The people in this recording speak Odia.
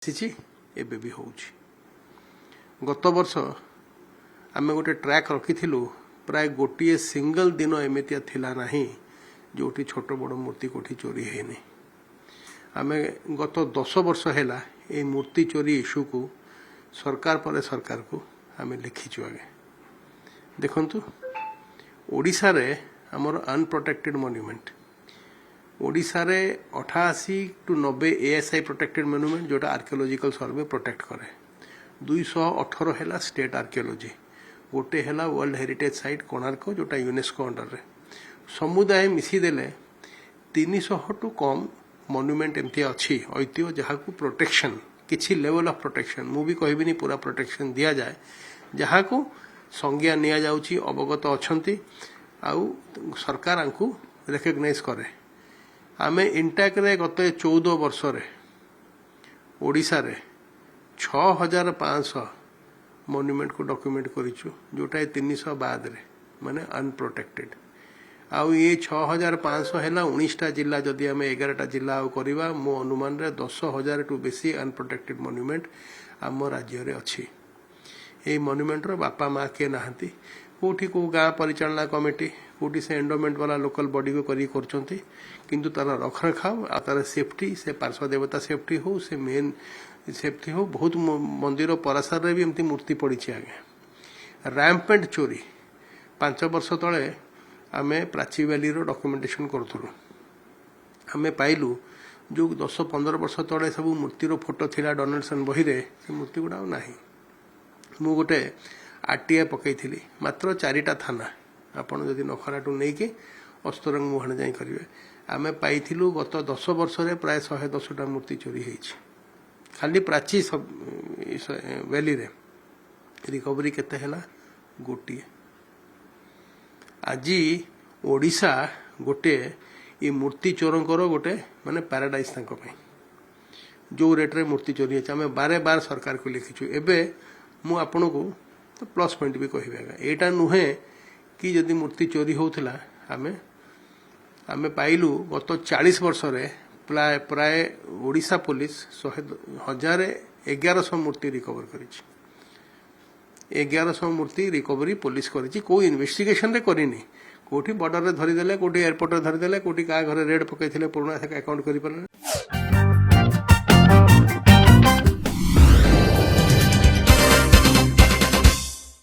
ଏବେ ବି ହେଉଛି। ଗତ ବର୍ଷ ଆମେ ଗୋଟେ ଟ୍ରାକ୍ ରଖିଥିଲୁ, ପ୍ରାୟ ଗୋଟିଏ ସିଙ୍ଗଲ ଦିନ ଏମିତିଆ ଥିଲା ନାହିଁ ଯେଉଁଠି ଛୋଟ ବଡ଼ ମୂର୍ତ୍ତି କୋଉଠି ଚୋରି ହେଇନି। ଆମେ ଗତ 10 ବର୍ଷ ହେଲା এই ମୂର୍ତ୍ତି ଚୋରି ଇସ୍ୟୁକୁ ସରକାର ପରେ ସରକାରକୁ ଆମେ ଲେଖିଛୁ। ଆଗେ ଦେଖନ୍ତୁ, ଓଡ଼ିଶାରେ ଆମର ଅନପ୍ରୋଟେକ୍ଟେଡ୍ ମନ୍ୟୁମେଣ୍ଟ, ଓଡ଼ିଶାରେ 88 to 90 ASI ପ୍ରୋଟେକ୍ଟେଡ୍ ମନ୍ୟୁମେଣ୍ଟ ଯେଉଁଟା ଆର୍କିଓଲୋଜିକାଲ ସର୍ଭେ ପ୍ରୋଟେକ୍ଟ କରେ। 218 ହେଲା ଷ୍ଟେଟ୍ ଆର୍କିଓଲୋଜି, ଗୋଟେ ହେଲା ୱାର୍ଲଡ ହେରିଟେଜ ସାଇଟ୍ କୋଣାର୍କ ଯେଉଁଟା ୟୁନେସ୍କୋ ଅଣ୍ଡରରେ। ସମୁଦାୟ ମିଶିଦେଲେ 300 ଟୁ କମ୍ ମନ୍ୟୁମେଣ୍ଟ ଏମିତି ଅଛି ଐତିହ୍ୟ ଯାହାକୁ ପ୍ରୋଟେକ୍ସନ୍, କିଛି ଲେଭେଲ୍ ଅଫ୍ ପ୍ରୋଟେକ୍ସନ୍, ମୁଁ ବି କହିବିନି ପୁରା ପ୍ରୋଟେକ୍ସନ୍ ଦିଆଯାଏ, ଯାହାକୁ ସଂଜ୍ଞା ନିଆଯାଉଛି, ଅବଗତ ଅଛନ୍ତି ଆଉ ସରକାର ଆଙ୍କୁ ରେକଗ୍ନାଇଜ୍ କରେ। ଆମେ ଇଣ୍ଟାକ୍ରେ ଗତ 14 ବର୍ଷରେ ଓଡ଼ିଶାରେ 6500 ମନ୍ୟୁମେଣ୍ଟକୁ ଡକ୍ୟୁମେଣ୍ଟ କରିଛୁ, ଯେଉଁଟା 300 ବାଦରେ ମାନେ ଅନପ୍ରୋଟେକ୍ଟେଡ୍। ଆଉ ଏ 6500 ହେଲା 19ଟା ଜିଲ୍ଲା। ଯଦି ଆମେ 11ଟା ଜିଲ୍ଲା ଆଉ କରିବା, ମୋ ଅନୁମାନରେ 10,000 ଟୁ ବେଶୀ ଅନପ୍ରୋଟେକ୍ଟେଡ୍ ମନ୍ୟୁମେଣ୍ଟ ଆମ ରାଜ୍ୟରେ ଅଛି। এই ମନ୍ୟୁମେଣ୍ଟର ବାପା ମା କିଏ ନାହାନ୍ତି, କେଉଁଠି କେଉଁ ଗାଁ ପରିଚାଳନା କମିଟି, କେଉଁଠି ସେ ଏଣ୍ଡୋମେଣ୍ଟ ବାଲା ଲୋକାଲ ବଡିକୁ କରିକି କରୁଛନ୍ତି, କିନ୍ତୁ ତାର ରଖରଖାव ଆଉ ତାର ସେଫ୍ଟି, ସେ ପାର୍ଶ୍ୱ ଦେବତା ସେଫ୍ଟି ହଉ, ସେ ମେନ୍ ସେଫ୍ଟି ହଉ, ବହୁତ ମନ୍ଦିର ପରାସାରରେ ବି ଏମିତି ମୂର୍ତ୍ତି ପଡ଼ିଛି। ଆଜ୍ଞା ରାମ୍ପେଣ୍ଟ ଚୋରି 5 ବର୍ଷ ତଳେ ଆମେ ପ୍ରାଚୀ ଭ୍ୟାଲିର ଡକୁମେଣ୍ଟେସନ୍ କରୁଥିଲୁ। ଆମେ ପାଇଲୁ ଯେଉଁ 10-15 ବର୍ଷ ତଳେ ସବୁ ମୂର୍ତ୍ତିର ଫଟୋ ଥିଲା ଡୋନେସନ୍ ବହିରେ, ସେ ମୂର୍ତ୍ତି ଗୁଡ଼ା ଆଉ ନାହିଁ। ମୁଁ ଗୋଟେ RTI ପକେଇଥିଲି, ମାତ୍ର 4ଟା ଥାନା, ଆପଣ ଯଦି ନଖରାଠୁ ନେଇକି ଅସ୍ତରଙ୍ଗ ମୁହାଣ ଯାଇ କରିବେ। ଆମେ ପାଇଥିଲୁ ଗତ 10 ବର୍ଷରେ ପ୍ରାୟ 110ଟା ମୂର୍ତ୍ତି ଚୋରି ହେଇଛି ଖାଲି ପ୍ରାଚୀ ଭ୍ୟାଲିରେ। ରିକଭରି କେତେ ହେଲା? ଗୋଟିଏ। ଆଜି ଓଡ଼ିଶା ଗୋଟେ ଏ ମୂର୍ତ୍ତି ଚୋରଙ୍କର ଗୋଟେ ମାନେ ପାରାଡାଇଜ୍ ତାଙ୍କ ପାଇଁ। ଯେଉଁ ରେଟ୍ରେ ମୂର୍ତ୍ତି ଚୋରି ହେଇଛି ଆମେ ବାର ସରକାରକୁ ଲେଖିଛୁ। ଏବେ ମୁଁ ଆପଣଙ୍କୁ ପ୍ଲସ୍ ପଏଣ୍ଟ ବି କହିବି। ଆଜ୍ଞା ଏଇଟା ନୁହେଁ କି ଯଦି ମୂର୍ତ୍ତି ଚୋରି ହେଉଥିଲା, ଆମେ ପାଇଲୁ ଗତ 40 ବର୍ଷରେ ପ୍ରାୟ ଓଡ଼ିଶା ପୋଲିସ 1100 ମୂର୍ତ୍ତି ରିକଭର କରିଛି। 1100 ମୂର୍ତ୍ତି ରିକଭରି ପୋଲିସ କରିଛି, କେଉଁ ଇନଭେଷ୍ଟିଗେସନରେ କରିନି। କେଉଁଠି ବର୍ଡରରେ ଧରିଦେଲେ, କେଉଁଠି ଏୟାରପୋର୍ଟରେ ଧରିଦେଲେ, କେଉଁଠି କାହା ଘରେ ରେଡ୍ ପକାଇଥିଲେ, ପୁରୁଣା ଆକାଉଣ୍ଟ କରିପାରିଲେ।